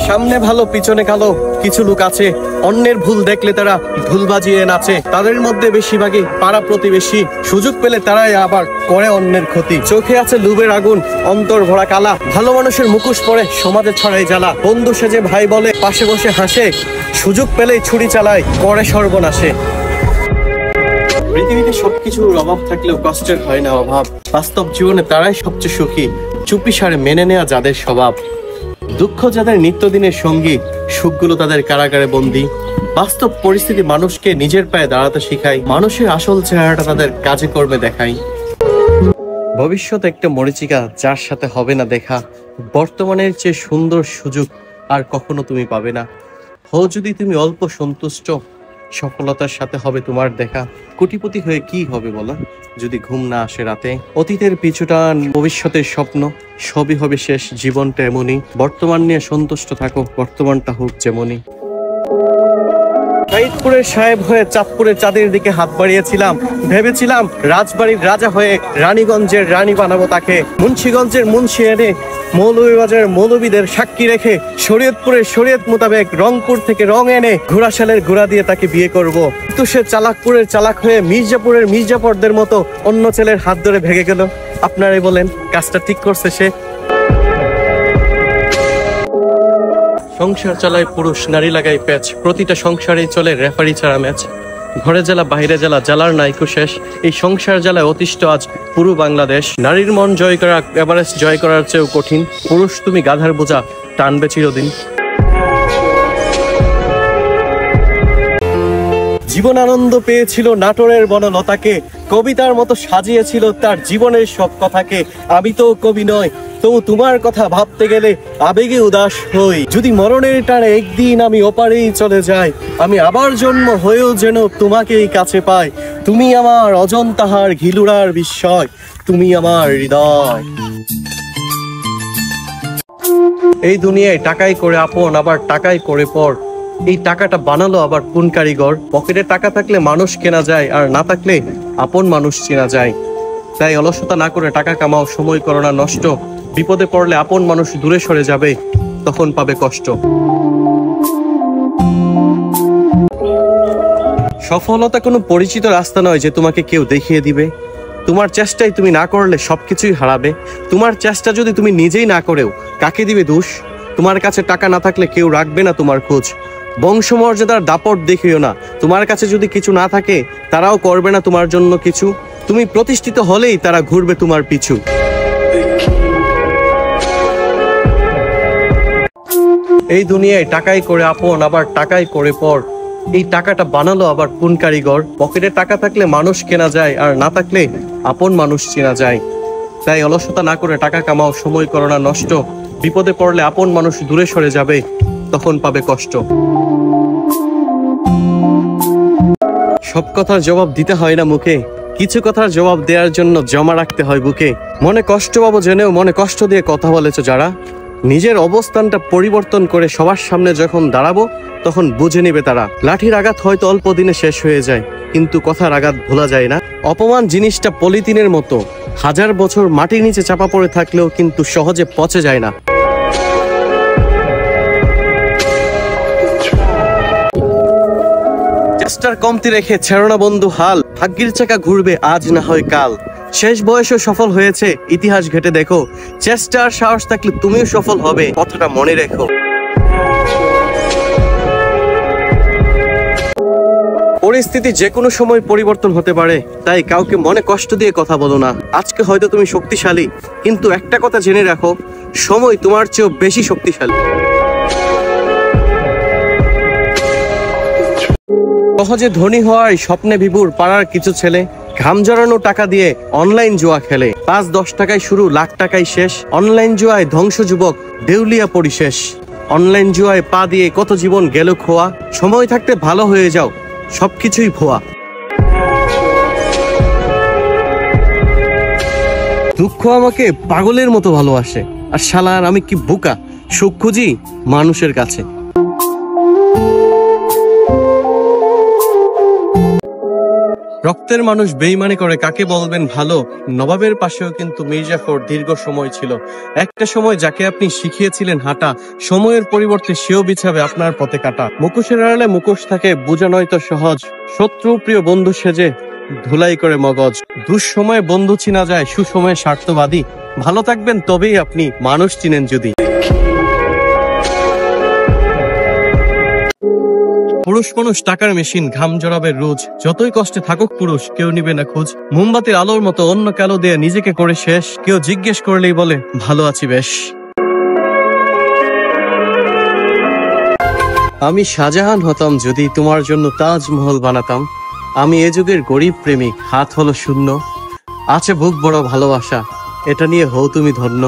সামনে ভালো পিছনে কালো কিছু লোক আছে, অন্যের ভুল দেখলে তারা ভুল বাজিয়ে নাচে। তাদের মধ্যে বেশিরভাগই পাড়া প্রতিবেশী, সুযোগ পেলে তারাই আবার করে অন্যের ক্ষতি। চোখে আছে লোভের আগুন, অন্তর ভরা কালা। ভালো মানুষের মুখোশ পরে সমাজে ছড়াই জ্বালা। বন্ধু সেজে ভাই বলে, পাশে বসে হাসে, সুযোগ পেলেই ছুরি চালায়, করে সর্বনাশে। পৃথিবীতে সবকিছুর অভাব থাকলেও কষ্টের হয় না অভাব। বাস্তব জীবনে তারাই সবচেয়ে সুখী, চুপি সারে মেনে নেওয়া যাদের স্বভাব। দুঃখ যাদের নিত্যদিনের সঙ্গী, সুখগুলো তাদের কারাগারে বন্দী। বাস্তব পরিস্থিতি মানুষকে নিজের পায়ে দাঁড়াতে শেখায়, মানুষের আসল চেহারাটা তাদের কাজে কর্মে দেখায়। ভবিষ্যৎ একটা মরীচিকা যার সাথে হবে না দেখা। বর্তমানের চেয়ে সুন্দর সুযোগ আর কখনো তুমি পাবে না। হও যদি তুমি অল্প সন্তুষ্ট, সফলতার সাথে হবে তোমার দেখা। কোটিপতি হয়ে কি হবে বলো যদি ঘুম না আসে রাতে। অতীতের পিছুটান, ভবিষ্যতের স্বপ্ন, সবই হবে শেষ। জীবনটা এমনই, বর্তমান নিয়ে সন্তুষ্ট থাকো, বর্তমানটা হোক যেমনই। সাইদপুরের সাহেব হয়ে চাঁদপুরের চাঁদের দিকে হাত বাড়িয়েছিলাম। ভেবেছিলাম রাজবাড়ির রাজা হয়ে রানীগঞ্জের রানী বানাবো তাকে। মুন্সিগঞ্জের মুন্সি এনে মৌলভীবাজারের মৌলভীদের সাক্ষী রেখে, শরীয়তপুরের শরীয়ত মোতাবেক রংপুর থেকে রং এনে ঘোড়াশালের ঘোড়া দিয়ে তাকে বিয়ে করব। কিন্তু সে চালাকপুরের চালাক হয়ে মির্জাপুরের মির্জাপরদের মতো অন্য ছেলের হাত ধরে ভেঙে গেল। আপনারাই বলেন কাজটা ঠিক করছে সে? সংসার চালায় পুরুষ, নারী লাগায় প্যাচ। প্রতিটা সংসারেই চলে রেফারি ছাড়া ম্যাচ। ঘরে জ্বালা বাইরে জ্বালা, জ্বালার নাইকো শেষ। এই সংসার জ্বালায় অতিষ্ঠ আজ পুরো বাংলাদেশ। নারীর মন জয় করা এভারেস্ট জয় করার চেয়েও কঠিন। পুরুষ তুমি গাধার বোঝা, টানবে চিরদিন। জীবন আনন্দ পেয়েছিল নাটোরের বনলতাকে, কবিতার মতো সাজিয়েছিল তার জীবনের সব কথাকে। আমি তো কবি নয়, তবু তোমার কথা ভাবতে গেলে আবেগে উদাস হই। যদি মরণের টানে একদিন আমি ওপারেই চলে যাই, আমি আবার জন্ম হয়েও যেন তোমাকেই কাছে পাই। তুমি আমার অজন্তাহার ঘিলুড়ার বিস্ময়, তুমি আমার হৃদয়। এই দুনিয়ায় টাকাই করে আপন, আবার টাকাই করে পর। এই টাকাটা বানালো আবার কোন কারিগর? পকেটে টাকা থাকলে মানুষ কেনা যায়, আর না থাকলে আপন মানুষ চেনা যায়। তাই অলসতা না করে টাকা কামাও, সময় করো না নষ্ট। বিপদে পড়লে আপন মানুষ দূরে সরে যাবে, তখন পাবে কষ্ট। সফলতা কোনো পরিচিত রাস্তা নয় যে তোমাকে কেউ দেখিয়ে দিবে। তোমার চেষ্টাই তুমি না করলে সবকিছুই হারাবে। তোমার চেষ্টা যদি তুমি নিজেই না করেও কাকে দিবে দোষ? তোমার কাছে টাকা না থাকলে কেউ রাখবে না তোমার খোঁজ। বংশমর্যাদার দাপট দেখিও না, তোমার কাছে যদি কিছু না থাকে তারাও করবে না তোমার জন্য কিছু। তুমি প্রতিষ্ঠিত হলেই তারা ঘুরবে তোমার পিছু। এই দুনিয়ায় টাকাই করে আপন, আবার টাকাই করে পর। এই টাকাটা বানালো আবার কোন কারিগর? পকেটে টাকা থাকলে মানুষ কেনা যায়, আর না থাকলে আপন মানুষ চেনা যায়। তাই অলসতা না করে টাকা কামাও, সময় করো না নষ্ট। বিপদে পড়লে আপন মানুষ দূরে সরে যাবে, তখন পাবে কষ্ট। সব কথার জবাব দিতে হয় না মুখে, কিছু কথার জবাব দেওয়ার জন্য জমা রাখতে হয় বুকে। মনে কষ্ট পাবো জেনেও মনে কষ্ট দিয়ে কথা বলেছ যারা, নিজের অবস্থানটা পরিবর্তন করে সবার সামনে যখন দাঁড়াবো তখন বুঝে নেবে তারা। লাঠির আঘাত হয়তো অল্প দিনে শেষ হয়ে যায়, কিন্তু কথার আঘাত ভোলা যায় না। অপমান জিনিসটা পলিথিনের মতো, হাজার বছর মাটির নিচে চাপা পড়ে থাকলেও কিন্তু সহজে পচে যায় না। চেষ্টার কমতি রেখে ছেড়ো না বন্ধু হাল, ভাগ্যের চাকা ঘুরবে আজ না হয় কাল। শেষ বয়সে সফল হয়েছে ইতিহাস ঘেটে দেখো, চেষ্টা আর সাহস থাকলে তুমিও সফল হবে, কথাটা মনে রেখো। পরিস্থিতি যে কোনো সময় পরিবর্তন হতে পারে, তাই কাউকে মনে কষ্ট দিয়ে কথা বলো না। আজকে হয়তো তুমি শক্তিশালী, কিন্তু একটা কথা জেনে রাখো, সময় তোমার চেয়েও বেশি শক্তিশালী। সহজে ধনী হওয়ার স্বপ্নে বিভোর পাড়ার কিছু ছেলে ঘাম জড়ানো টাকা দিয়ে অনলাইন জুয়া খেলে। ৫-১০ টাকায় শুরু, লাখ টাকায় শেষ। অনলাইন জুয়ায় ধ্বংস যুবক, দেউলিয়া পরিশেষ। অনলাইন জুয়ায় পা দিয়ে কত জীবন গেল খোয়া। সময় থাকতে ভালো হয়ে যাও, সবকিছুই ভুয়া। দুঃখ আমাকে পাগলের মতো ভালোবাসে, আর শালার আমি কি বোকা, সুখ খুঁজি মানুষের কাছে। রক্তের মানুষ বেইমানি করে কাকে বলবেন ভালো। নবাবের পাশেও কিন্তু মির্জাফর দীর্ঘ সময় ছিল। একটা সময় যাকে আপনি শিখিয়েছিলেন হাঁটা, সময়ের পরিবর্তে সেও বিছাবে আপনার পথে কাটা। মুখোশের আড়ালে মুখোশ থাকে, বোঝা নয়তো সহজ। শত্রু প্রিয় বন্ধু সেজে ধুলাই করে মগজ। দুঃসময়ে বন্ধু চিনা যায়, সুসময়ে স্বার্থবাদী। ভালো থাকবেন তবেই আপনি মানুষ চিনেন যদি। পুরুষ মানুষ টাকার মেশিন, ঘাম জড়াবে রোজ। যতই কষ্টে থাকুক পুরুষ, কেউ নিবে না খোঁজ। মোমবাতির আলোর মতো অন্য কালো দিয়ে নিজেকে করে শেষ। কেউ জিজ্ঞেস করলেই বলে ভালো আছি বেশ। আমি শাহজাহান হতাম যদি তোমার জন্য তাজমহল বানাতাম। আমি এ যুগের গরিব প্রেমিক, হাত হলো শূন্য। আছে বুক বড় ভালোবাসা, এটা নিয়ে হও তুমি ধন্য।